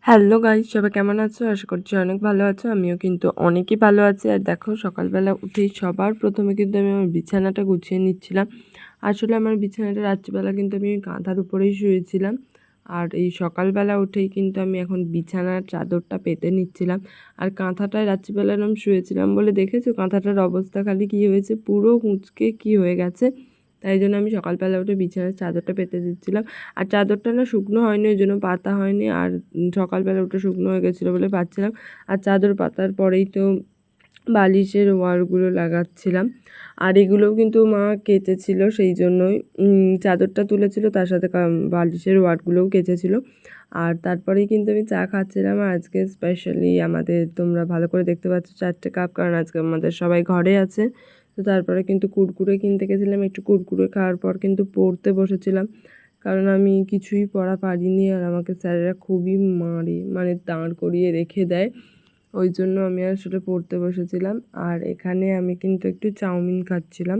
Hello guys, সবাই কেমন আছো? আশা করছি অনেক ভালো আছো। আমিও কিন্তু অনেকই ভালো আছি। আর দেখো, সকালবেলা উঠেই সবার প্রথমে কিন্তু আমি আমার বিছানাটা গুছিয়ে নিচ্ছিলাম। আসলে আমার বিছানাটা রাত্রিবেলা কিন্তু আমি কাঁথার উপরেই শুয়েছিলাম। আর এই সকালবেলা উঠেই কিন্তু আমি এখন বিছানার চাদরটা পেতে নিচ্ছিলাম। আর কাঁথাটায় রাত্রিবেলা এরকম শুয়েছিলাম বলে দেখেছো কাঁথাটার অবস্থা খালি কী হয়েছে, পুরো কুঁচকে কী হয়ে গেছে। তাই জন্য আমি সকালবেলা উঠে বিছানার চাদরটা পেতে দিচ্ছিলাম। আর চাদরটা না শুকনো হয়নি, ওই জন্য পাতা হয়নি। আর সকালবেলা উঠে শুকনো হয়ে গেছিলো বলে পাচ্ছিলাম। আর চাদর পাতার পরেই তো বালিশের ওয়ারগুলো লাগাচ্ছিলাম। আর এগুলোও কিন্তু মা কেচেছিল, সেই জন্যই চাদরটা তুলেছিল, তার সাথে বালিশের ওয়ারগুলোও কেচেছিল। আর তারপরেই কিন্তু আমি চা খাচ্ছিলাম। আর আজকে স্পেশালি আমাদের, তোমরা ভালো করে দেখতে পাচ্ছ, 4টে কাপ, কারণ আজকে আমাদের সবাই ঘরে আছে। তো তারপরে কিন্তু কুরকুরে কিনতে গেছিলাম, একটু কুরকুরে খাওয়ার পর কিন্তু পড়তে বসেছিলাম, কারণ আমি কিছুই পড়া পারিনি। আর আমাকে স্যারেরা খুবই মারে, মানে দাঁড় করিয়ে রেখে দেয়, ওই জন্য আমি আসলে পড়তে বসেছিলাম। আর এখানে আমি কিন্তু একটু চাউমিন খাচ্ছিলাম,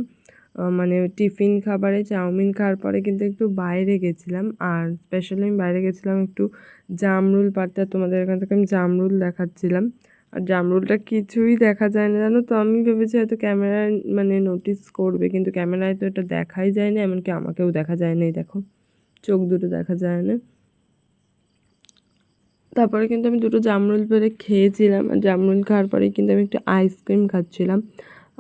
মানে টিফিন খাবারে চাউমিন খাওয়ার পরে কিন্তু একটু বাইরে গেছিলাম। আর স্পেশালি আমি বাইরে গেছিলাম একটু জামরুল পাড়তে। তোমাদের এখান থেকে আমি জামরুল দেখাচ্ছিলাম। আর জামরুলটা কিছুই দেখা যায় না, জানো তো। আমি ভেবেছি হয়তো ক্যামেরায় মানে নোটিস করবে, কিন্তু ক্যামেরায় তো এটা দেখাই যায় না, এমনকি আমাকেও দেখা যায় না। এই দেখো, চোখ দুটো দেখা যায় না। তারপরে কিন্তু আমি দুটো জামরুল পেড়ে খেয়েছিলাম। আর জামরুল খাওয়ার পরে কিন্তু আমি একটু আইসক্রিম খাচ্ছিলাম।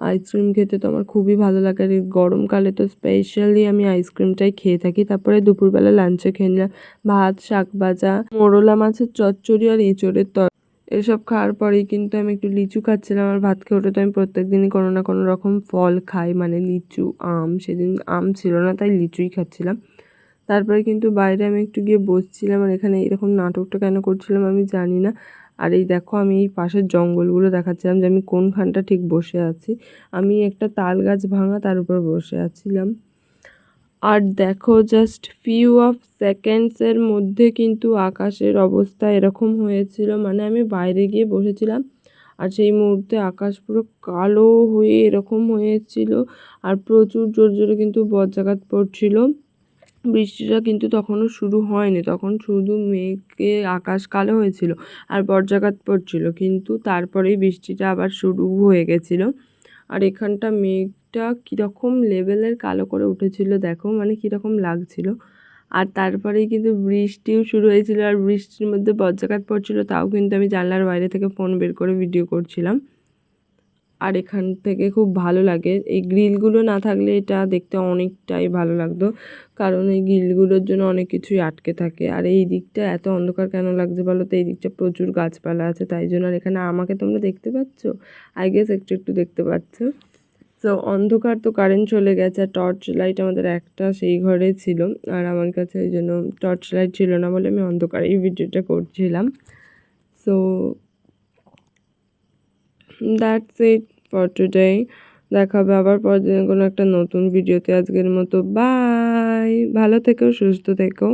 আইসক্রিম খেতে তো আমার খুবই ভালো লাগে, আর এই গরমকালে তো স্পেশালি আমি আইসক্রিমটাই খেয়ে থাকি। তারপরে দুপুরবেলা লাঞ্চে খেয়ে নিলাম ভাত, শাক ভাজা, মোরলা মাছের চচ্চড়ি আর এঁচোড়ের এসব খাওয়ার পরেই কিন্তু আমি একটু লিচু খাচ্ছিলাম। আর ভাত খেয়ে ওঠে তো আমি প্রত্যেক দিনই কোনো না কোনো রকম ফল খাই, মানে লিচু, আম। সেদিন আম ছিল না, তাই লিচুই খাচ্ছিলাম। তারপরে কিন্তু বাইরে আমি একটু গিয়ে বসছিলাম। আর এখানে এরকম নাটকটা কেন করছিলাম আমি জানি না। আর এই দেখো, আমি এই পাশের জঙ্গলগুলো দেখাচ্ছিলাম যে আমি কোনখানটা ঠিক বসে আছি। আমি একটা তাল গাছ ভাঙা, তার উপর বসে আছিলাম। আর দেখো, জাস্ট ফিউ অফ সেকেন্ডসের মধ্যে কিন্তু আকাশের অবস্থা এরকম হয়েছিল, মানে আমি বাইরে গিয়ে বসেছিলাম আর সেই মুহূর্তে আকাশ পুরো কালো হয়ে এরকম হয়েছিল। আর প্রচুর জোর জোরে কিন্তু বজ্রাঘাত পড়ছিল। বৃষ্টিটা কিন্তু তখনও শুরু হয়নি, তখন শুধু মেঘে আকাশ কালো হয়েছিল আর বজ্রাঘাত পড়ছিল, কিন্তু তারপরেই বৃষ্টিটা আবার শুরু হয়ে গেছিলো। আর এখানটা মেঘটা কীরকম লেভেলের কালো করে উঠেছিল দেখো, মানে কীরকম লাগছিল। আর তারপরেই কিন্তু বৃষ্টিও শুরু হয়েছিল, আর বৃষ্টির মধ্যে বজ্রাঘাত পড়ছিল, তাও কিন্তু আমি জানলার বাইরে থেকে ফোন বের করে ভিডিও করছিলাম। আর এখান থেকে খুব ভালো লাগে, এই গ্রিলগুলো না থাকলে এটা দেখতে অনেকটাই ভালো লাগতো, কারণ এই গ্রিলগুলোর জন্য অনেক কিছুই আটকে থাকে। আর এই দিকটা এত অন্ধকার কেন লাগছে বলো তো, এই দিকটা প্রচুর গাছপালা আছে তাই জন্য। আর এখানে আমাকে তোমরা দেখতে পাচ্ছ, আই গেস একটু একটু দেখতে পাচ্ছ। তো অন্ধকার, তো কারেন্ট চলে গেছে। আর টর্চ লাইট আমাদের একটা সেই ঘরে ছিল, আর আমার কাছে ওই জন্য টর্চ লাইট ছিল না বলে আমি অন্ধকারেই ভিডিওটা করছিলাম। So that's it for today. দেখা হবে আবার পরদিন কোনো একটা নতুন ভিডিওতে। আজকের মতো বাই, ভালো থেকো, সুস্থ থেকো।